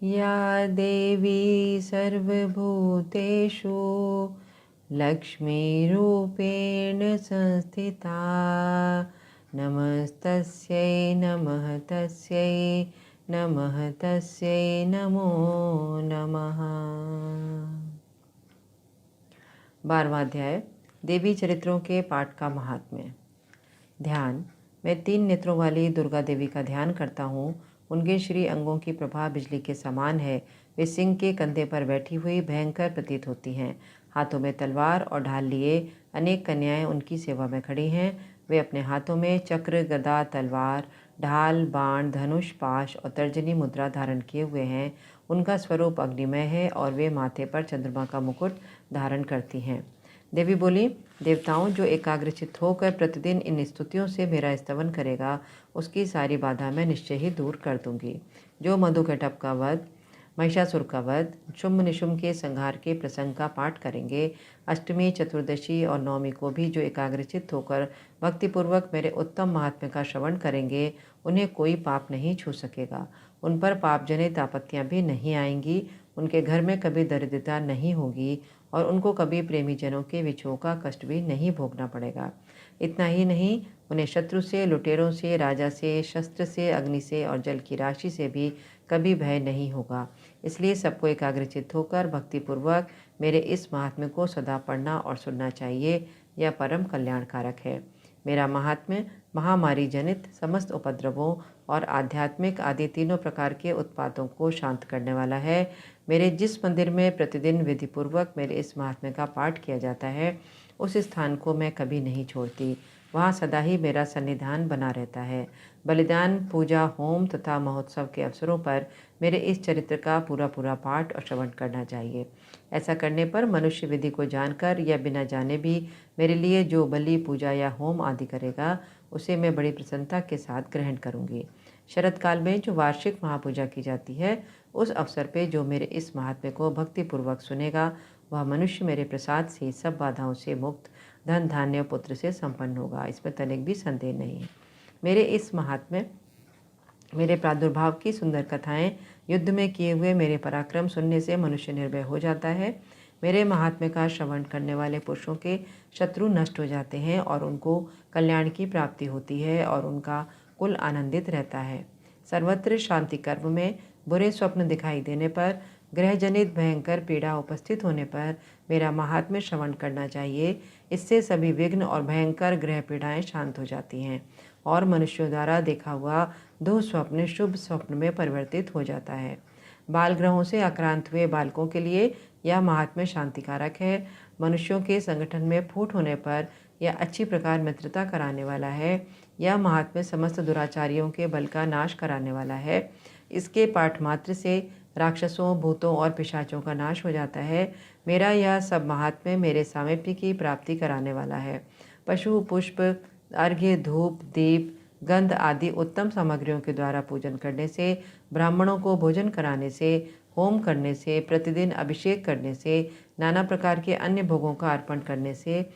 या देवी सर्वभूतेषु लक्ष्मीरूपेण संस्थिता नमस्तस्यै नमः तस्यै नमः तस्यै नमो नमः। 12वां अध्याय देवी चरित्रों के पाठ का महात्म्य। ध्यान। मैं 3 नेत्रों वाली दुर्गा देवी का ध्यान करता हूँ। उनके श्री अंगों की प्रभा बिजली के समान है। वे सिंह के कंधे पर बैठी हुई भयंकर प्रतीत होती हैं। हाथों में तलवार और ढाल लिए अनेक कन्याएं उनकी सेवा में खड़ी हैं। वे अपने हाथों में चक्र, गदा, तलवार, ढाल, बाण, धनुष, पाश और तर्जनी मुद्रा धारण किए हुए हैं। उनका स्वरूप अग्निमय है और वे माथे पर चंद्रमा का मुकुट धारण करती हैं। देवी बोली, देवताओं, जो एकाग्रचित्त होकर प्रतिदिन इन स्तुतियों से मेरा स्तवन करेगा, उसकी सारी बाधा मैं निश्चय ही दूर कर दूंगी। जो मधुकैटभ का वध, महिषासुर का वध, शुंभ निशुंभ के संहार के प्रसंग का पाठ करेंगे, अष्टमी, चतुर्दशी और नवमी को भी जो एकाग्रचित्त होकर भक्तिपूर्वक मेरे उत्तम महात्म्य का श्रवण करेंगे, उन्हें कोई पाप नहीं छू सकेगा। उन पर पाप जनित आपत्तियां भी नहीं आएंगी। उनके घर में कभी दरिद्रता नहीं होगी और उनको कभी प्रेमी जनों के विछोह का कष्ट भी नहीं भोगना पड़ेगा। इतना ही नहीं, उन्हें शत्रु से, लुटेरों से, राजा से, शस्त्र से, अग्नि से और जल की राशि से भी कभी भय नहीं होगा। इसलिए सबको एकाग्रचित्त होकर भक्तिपूर्वक मेरे इस महात्म्य को सदा पढ़ना और सुनना चाहिए। यह परम कल्याणकारक है। मेरा महात्म्य महामारी जनित समस्त उपद्रवों और आध्यात्मिक आदि तीनों प्रकार के उत्पातों को शांत करने वाला है। मेरे जिस मंदिर में प्रतिदिन विधिपूर्वक मेरे इस महात्म्य का पाठ किया जाता है, उस स्थान को मैं कभी नहीं छोड़ती। वहाँ सदा ही मेरा सन्निधान बना रहता है। बलिदान, पूजा, होम तथा महोत्सव के अवसरों पर मेरे इस चरित्र का पूरा पूरा पाठ और श्रवण करना चाहिए। ऐसा करने पर मनुष्य विधि को जानकर या बिना जाने भी मेरे लिए जो बलि, पूजा या होम आदि करेगा, उसे मैं बड़ी प्रसन्नता के साथ ग्रहण करूंगी। शरद काल में जो वार्षिक महापूजा की जाती है, उस अवसर पे जो मेरे इस महात्म्य को भक्तिपूर्वक सुनेगा, वह मनुष्य मेरे प्रसाद से सब बाधाओं से मुक्त, धन धान्य पुत्र से संपन्न होगा। इसमें तनिक भी संदेह नहीं है। मेरे इस महात्म्य, मेरे प्रादुर्भाव की सुंदर कथाएं, युद्ध में किए हुए मेरे पराक्रम सुनने से मनुष्य निर्भय हो जाता है। मेरे महात्म्य का श्रवण करने वाले पुरुषों के शत्रु नष्ट हो जाते हैं और उनको कल्याण की प्राप्ति होती है और उनका कुल आनंदित रहता है। सर्वत्र शांति कर्म में बुरे स्वप्न दिखाई देने पर, ग्रहजनित भयंकर पीड़ा उपस्थित होने पर मेरा महात्म्य श्रवण करना चाहिए। इससे सभी विघ्न और भयंकर ग्रह पीड़ाएं शांत हो जाती हैं और मनुष्यों द्वारा देखा हुआ दुःस्वप्न शुभ स्वप्न में परिवर्तित हो जाता है। बाल ग्रहों से आक्रांत हुए बालकों के लिए यह महात्म्य शांतिकारक है। मनुष्यों के संगठन में फूट होने पर यह अच्छी प्रकार मित्रता कराने वाला है। यह महात्म्य समस्त दुराचारियों के बल का नाश कराने वाला है। इसके पाठ मात्र से राक्षसों, भूतों और पिशाचों का नाश हो जाता है। मेरा यह सब महात्म्य मेरे सामीप्य की प्राप्ति कराने वाला है। पशु, पुष्प, अर्घ्य, धूप, दीप, गंध आदि उत्तम सामग्रियों के द्वारा पूजन करने से, ब्राह्मणों को भोजन कराने से, होम करने से, प्रतिदिन अभिषेक करने से, नाना प्रकार के अन्य भोगों का अर्पण करने से,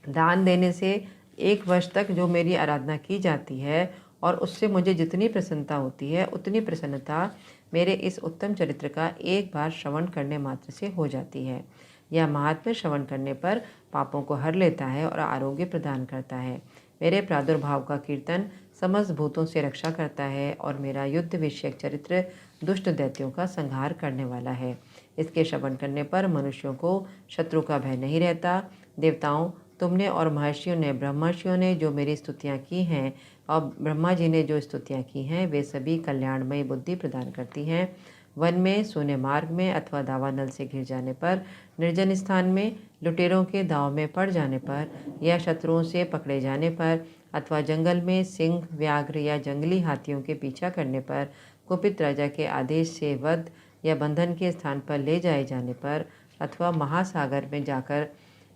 दान देने से 1 वर्ष तक जो मेरी आराधना की जाती है और उससे मुझे जितनी प्रसन्नता होती है, उतनी प्रसन्नता मेरे इस उत्तम चरित्र का एक बार श्रवण करने मात्र से हो जाती है। यह महात्म्य श्रवण करने पर पापों को हर लेता है और आरोग्य प्रदान करता है। मेरे प्रादुर्भाव का कीर्तन समस्त भूतों से रक्षा करता है और मेरा युद्ध विषयक चरित्र दुष्ट दैत्यों का संहार करने वाला है। इसके श्रवण करने पर मनुष्यों को शत्रु का भय नहीं रहता। देवताओं, तुमने और महर्षियों ने, ब्रह्मर्षियों ने जो मेरी स्तुतियाँ की हैं और ब्रह्मा जी ने जो स्तुतियाँ की हैं, वे सभी कल्याणमयी बुद्धि प्रदान करती हैं। वन में, सोने मार्ग में अथवा दावानल से घिर जाने पर, निर्जन स्थान में, लुटेरों के दाव में पड़ जाने पर या शत्रुओं से पकड़े जाने पर अथवा जंगल में सिंह, व्याघ्र या जंगली हाथियों के पीछा करने पर, कुपित राजा के आदेश से वध या बंधन के स्थान पर ले जाए जाने पर अथवा महासागर में जाकर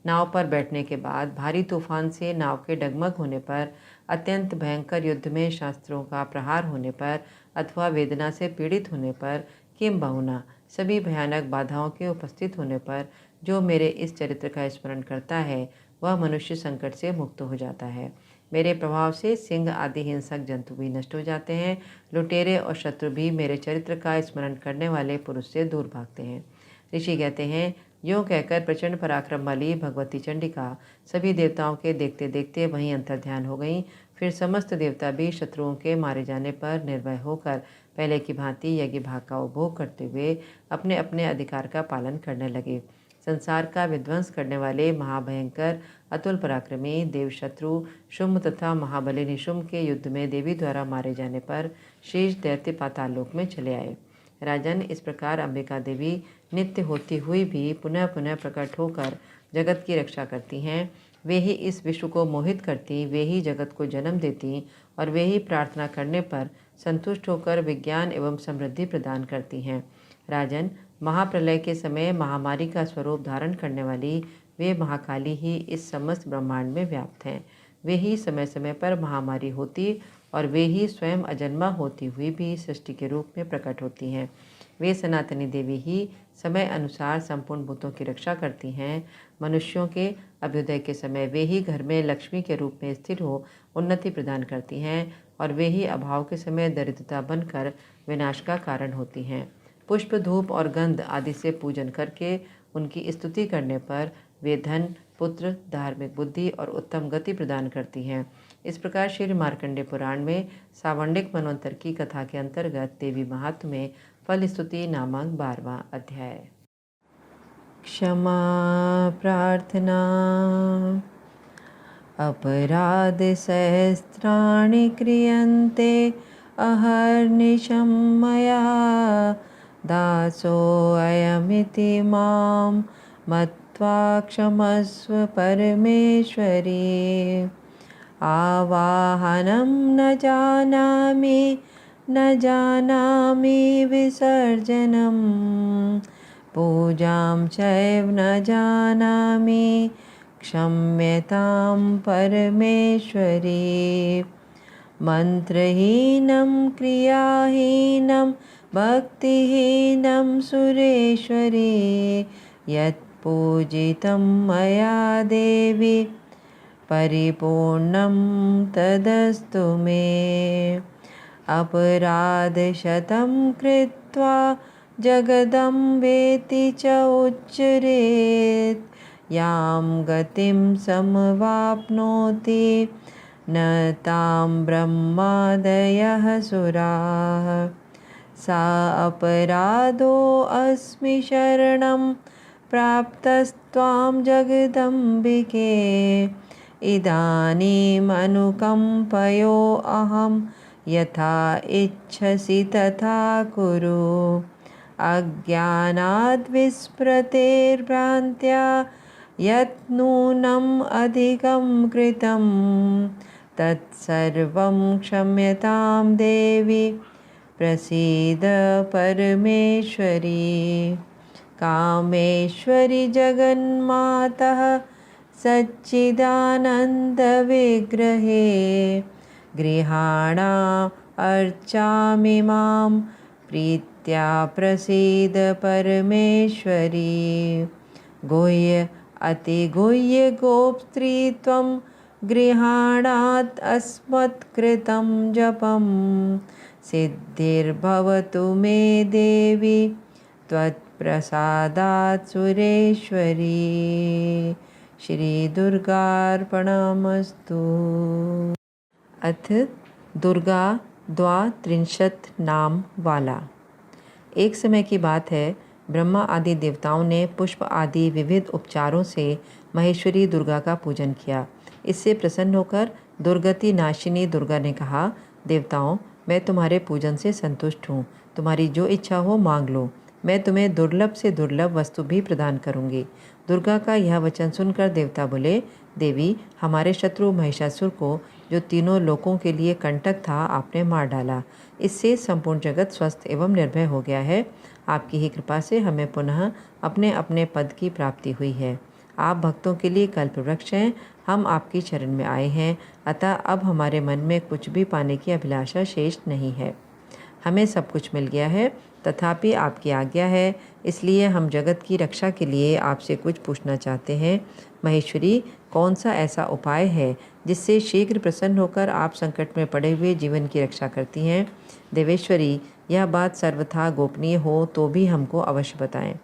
नाव पर बैठने के बाद भारी तूफान से नाव के डगमग होने पर, अत्यंत भयंकर युद्ध में शास्त्रों का प्रहार होने पर अथवा वेदना से पीड़ित होने पर, किंबहुना सभी भयानक बाधाओं के उपस्थित होने पर जो मेरे इस चरित्र का स्मरण करता है, वह मनुष्य संकट से मुक्त हो जाता है। मेरे प्रभाव से सिंह आदि हिंसक जंतु भी नष्ट हो जाते हैं। लुटेरे और शत्रु भी मेरे चरित्र का स्मरण करने वाले पुरुष से दूर भागते हैं। ऋषि कहते हैं, यूँ कहकर प्रचंड पराक्रम वाली भगवती चंडिका सभी देवताओं के देखते देखते वहीं अंतर्ध्यान हो गईं। फिर समस्त देवता भी शत्रुओं के मारे जाने पर निर्भय होकर पहले की भांति यज्ञ भाग का उपभोग करते हुए अपने अपने अधिकार का पालन करने लगे। संसार का विध्वंस करने वाले महाभयंकर अतुल पराक्रमी देवशत्रु शुंभ तथा महाबली निशुंभ के युद्ध में देवी द्वारा मारे जाने पर शेष दैत्य पाताल लोक में चले आए। राजन, इस प्रकार अंबिका देवी नित्य होती हुई भी पुनः पुनः प्रकट होकर जगत की रक्षा करती हैं। वे ही इस विश्व को मोहित करती, वे ही जगत को जन्म देती और वे ही प्रार्थना करने पर संतुष्ट होकर विज्ञान एवं समृद्धि प्रदान करती हैं। राजन, महाप्रलय के समय महामारी का स्वरूप धारण करने वाली वे महाकाली ही इस समस्त ब्रह्मांड में व्याप्त हैं। वे ही समय समय पर महामारी होती और वे ही स्वयं अजन्मा होती हुई भी सृष्टि के रूप में प्रकट होती हैं। वे सनातनी देवी ही समय अनुसार संपूर्ण भूतों की रक्षा करती हैं। मनुष्यों के अभ्युदय के समय वे ही घर में लक्ष्मी के रूप में स्थिर हो उन्नति प्रदान करती हैं और वे ही अभाव के समय दरिद्रता बनकर विनाश का कारण होती हैं। पुष्प, धूप और गंध आदि से पूजन करके उनकी स्तुति करने पर वे धन, पुत्र, धार्मिक बुद्धि और उत्तम गति प्रदान करती हैं। इस प्रकार श्री मार्कंडेय पुराण में सावंडिक मनवंतर की कथा के अंतर्गत देवी महात्म्य में फल स्तुति नामक 12वां अध्याय। क्षमा प्रार्थना। अपराध सहस्राणि क्रियन्ते अहर्निशं मया दासोऽयमिति मां मत्वा क्षमस्व परमेश्वरी। आवाहनं न जानामि विसर्जनं पूजां चैव न जानामि क्षम्यतां परमेश्वरी। मंत्रहीनं क्रियाहीनं भक्तिहीनं सुरेश्वरी यत्पूजितं मया देवी परिपूर्णं तदस्तु मे। अपराधशतं कृत्वा जगदम्बेति च उच्चरेत् यां गतिं समवाप्नोति न तां ब्रह्मादयः सुराः। सा अपराधोऽस्मि शरणं प्राप्तस्त्वां जगदम्बिके। इदानीमनुकम्पयोऽहं यथा इच्छसि तथा कुरु। अज्ञानाद्विस्मृतेर्भ्रान्त्या यत् नूनम् अधिकं कृतं तत्सर्वं क्षम्यतां देवी प्रसीद परमेश्वरी। कामेश्वरी जगन्मातः सच्चिदानन्दविग्रहे गृहाणाम् अर्चामि मां प्रीत्या प्रसीद परमेश्वरी। गुह्य अतिगुह्य गोप्त्री त्वं गृहाणात् अस्मत्कृतं जपं सिद्धिर्भवतु मे देवी त्वत्प्रसादात् सुरेश्वरी। श्री दुर्गार्पणमस्तु। अथ दुर्गा द्वात्रिंशत् नाम वाला। एक समय की बात है, ब्रह्मा आदि देवताओं ने पुष्प आदि विविध उपचारों से महेश्वरी दुर्गा का पूजन किया। इससे प्रसन्न होकर दुर्गति नाशिनी दुर्गा ने कहा, देवताओं, मैं तुम्हारे पूजन से संतुष्ट हूँ। तुम्हारी जो इच्छा हो मांग लो, मैं तुम्हें दुर्लभ से दुर्लभ वस्तु भी प्रदान करूँगी। दुर्गा का यह वचन सुनकर देवता बोले, देवी, हमारे शत्रु महिषासुर को, जो तीनों लोकों के लिए कंटक था, आपने मार डाला। इससे संपूर्ण जगत स्वस्थ एवं निर्भय हो गया है। आपकी ही कृपा से हमें पुनः अपने अपने पद की प्राप्ति हुई है। आप भक्तों के लिए कल्पवृक्ष हैं। हम आपकी शरण में आए हैं, अतः अब हमारे मन में कुछ भी पाने की अभिलाषा शेष नहीं है। हमें सब कुछ मिल गया है, तथापि आपकी आज्ञा है, इसलिए हम जगत की रक्षा के लिए आपसे कुछ पूछना चाहते हैं। महेश्वरी, कौन सा ऐसा उपाय है जिससे शीघ्र प्रसन्न होकर आप संकट में पड़े हुए जीवन की रक्षा करती हैं? देवेश्वरी, यह बात सर्वथा गोपनीय हो तो भी हमको अवश्य बताएं।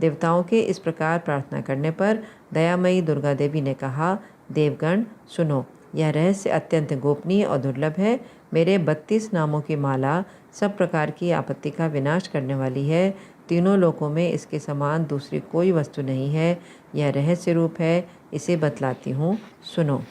देवताओं के इस प्रकार प्रार्थना करने पर दयामयी दुर्गा देवी ने कहा, देवगण सुनो, यह रहस्य अत्यंत गोपनीय और दुर्लभ है। मेरे 32 नामों की माला सब प्रकार की आपत्ति का विनाश करने वाली है। तीनों लोकों में इसके समान दूसरी कोई वस्तु नहीं है। यह रहस्य रूप है, इसे बतलाती हूँ, सुनो।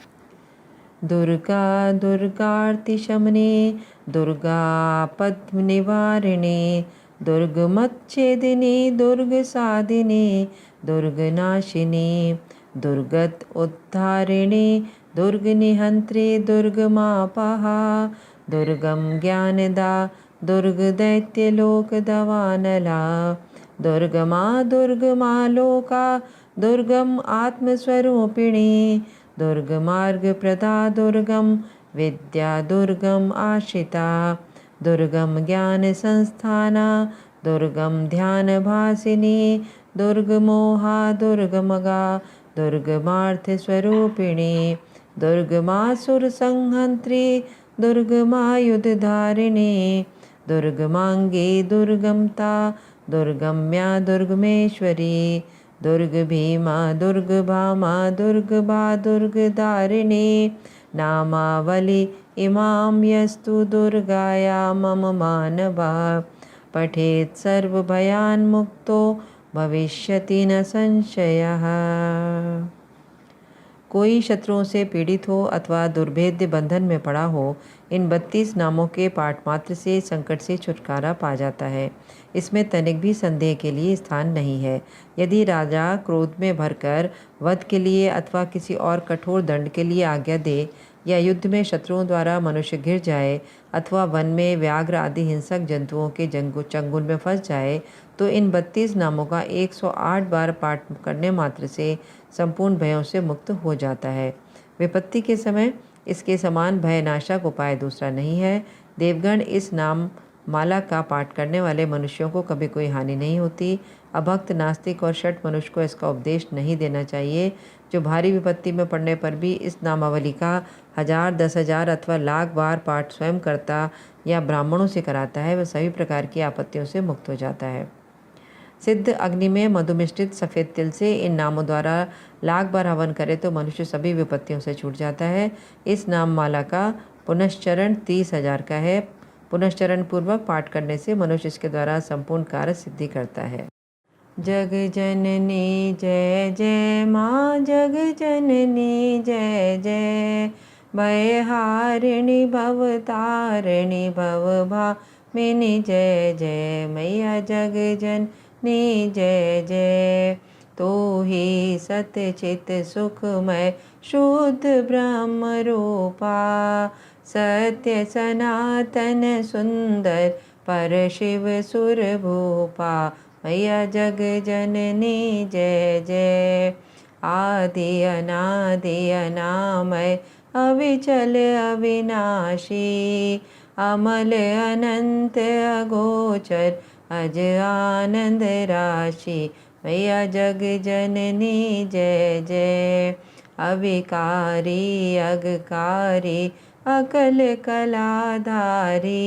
दुर्गा दुर्गार्तिशमने, दुर्गा पद्मनिवारिणे, दुर्गमच्छेदिनी, दुर्गसाधिनी, दुर्गनाशिनी, दुर्गत उद्धारिणी, दुर्गनिहन्त्री, दुर्गमापहा, दुर्गम ज्ञानदा, दुर्गदैत्यलोकदवानला, दुर्गमा दुर्गमालोका, दुर्गम आत्मस्वरूपिणी, दुर्गमार्गप्रदा, दुर्गम विद्या, दुर्गम आश्रिता, दुर्गम ज्ञानसंस्थाना, दुर्गम ध्यानभासिनी, दुर्गमोहा, दुर्गमगा, दुर्गमार्थस्वरूपिणी, दुर्गमासुरसंहन्त्री, दुर्गमायुधधारिणी, दुर्गमांगे, दुर्गमता, दुर्गम्या, दुर्गमेश्वरी, दुर्गभीमा, दुर्गभामा, दुर्गभा, दुर्गधारिणी, नामावली इमां यस्तु दुर्गाया मम मानवा, पठेत् सर्वभयान्मुक्तो भविष्यति न संशयः। कोई शत्रुओं से पीड़ित हो अथवा दुर्भेद्य बंधन में पड़ा हो, इन 32 नामों के पाठ मात्र से संकट से छुटकारा पा जाता है। इसमें तनिक भी संदेह के लिए स्थान नहीं है। यदि राजा क्रोध में भरकर वध के लिए अथवा किसी और कठोर दंड के लिए आज्ञा दे, या युद्ध में शत्रुओं द्वारा मनुष्य घिर जाए, अथवा वन में व्याघ्र आदि हिंसक जंतुओं के चंगुल में फंस जाए, तो इन 32 नामों का 108 बार पाठ करने मात्र से संपूर्ण भयों से मुक्त हो जाता है। विपत्ति के समय इसके समान भयनाशक उपाय दूसरा नहीं है। देवगण, इस नाम माला का पाठ करने वाले मनुष्यों को कभी कोई हानि नहीं होती। अभक्त, नास्तिक और शठ मनुष्य को इसका उपदेश नहीं देना चाहिए। जो भारी विपत्ति में पड़ने पर भी इस नामावली का 1000, 10,000 अथवा लाख बार पाठ स्वयं करता या ब्राह्मणों से कराता है, वह सभी प्रकार की आपत्तियों से मुक्त हो जाता है। सिद्ध अग्नि में मधुमिश्रित सफ़ेद तिल से इन नामों द्वारा लाख बार हवन करे तो मनुष्य सभी विपत्तियों से छूट जाता है। इस नाम माला का पुनश्चरण 30,000 का है। पुनश्चरण पूर्वक पाठ करने से मनुष्य इसके द्वारा संपूर्ण कार्य सिद्धि करता है। जग जननी जय जय माँ, जग जननी जय जय, भयहारिणी भवतारिणी भवभामिनी जय जय, मैया जग जननी जय जय। तो ही सत्य चित सुखमय शुद्ध ब्रह्म रूपा, सत्य सनातन सुंदर पर शिव सुर भूपा, मैया जग जननी जय जय। आदि अनादि अनामय अविचल अविनाशी, अमल अनंत अगोचर अज आनंद राशि, मैया जग जननी जय जय। अविकारी अगकारी अकल कलाधारी,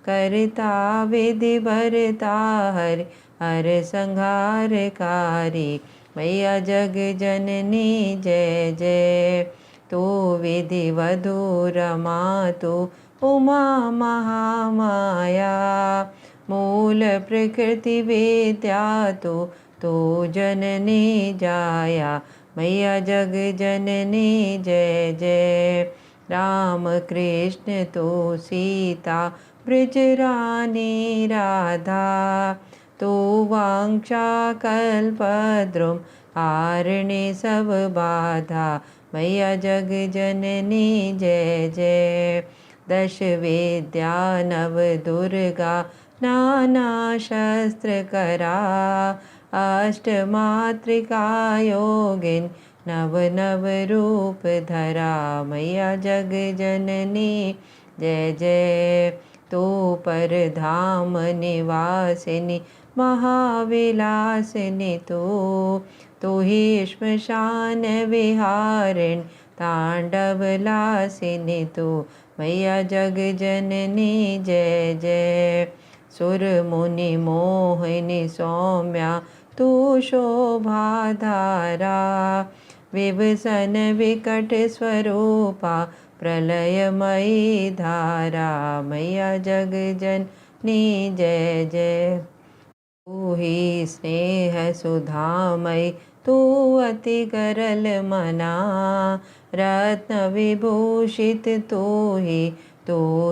करता विधि भरता हर हर संहारकारी, मैया जग जननी जय जय। तो विधि वधू रमा तो उमा महामाया, मूल प्रकृति विद्या तो जननी जाया, मैया जग जननी जय जय। राम कृष्ण तो सीता ब्रज रानी राधा, तो वांछा कल्पद्रुम हारिणी सब बाधा, मैया जग जननी जय जय। दश विद्या नव दुर्गा नाना शस्त्र करा, अष्ट मातृका योगिन नव नव रूप धरा, मैया जग जननी जय जय। तो पर धाम निवासिनी महाविलासिनी, तो तू ही श्मशान विहारिण तांडव लासिनी तू मैया जग जननी जय जय। सुर मुनि मोहिनी सौम्या तू शोभा धारा विभसन विकट स्वरूपा प्रलयमयी धारा मैया जग जननी जय जय। तू ही स्नेह सुधामय तू अति गरल मना रत्न विभूषित तू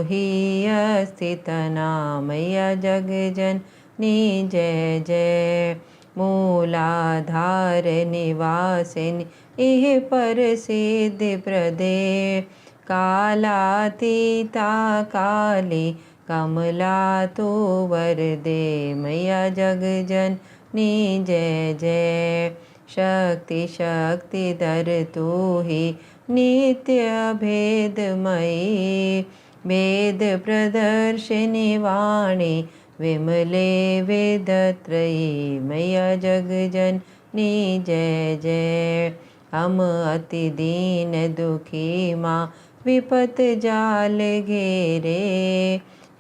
ही अस्थितना मैया जग जननी जय जय। मूलाधार निवासिनी इह पर सिद्धि प्रदे कालातीता काली कमला तू वरदे मैया जग जननी जय जय। शक्ति शक्तिधर तू ही नित्य भेदमयी वेद प्रदर्शिनी वाणी विमले वेदत्रयी मैया जग जननी जय जय। हम अति दीन दुखी माँ विपत जाल घेरे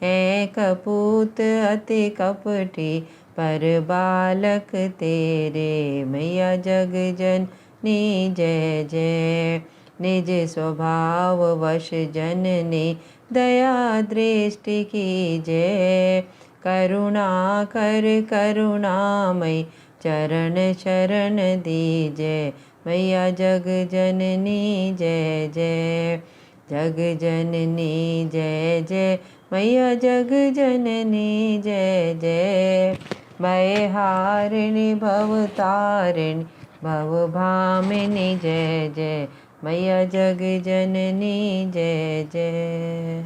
हैं कपूत अति कपटी पर बालक तेरे मैया जग जननी जय जय। निज स्वभाव वश जननी दया दृष्टि की जय करुणा कर करुणामय चरण शरण दीजय मैया जग जननी जय जय। जग जननी जय जय मैया जग जननी जय जय। भयहारिणी भवतारिणी भवभामिनी जय जय मैया जग जननी जय जय।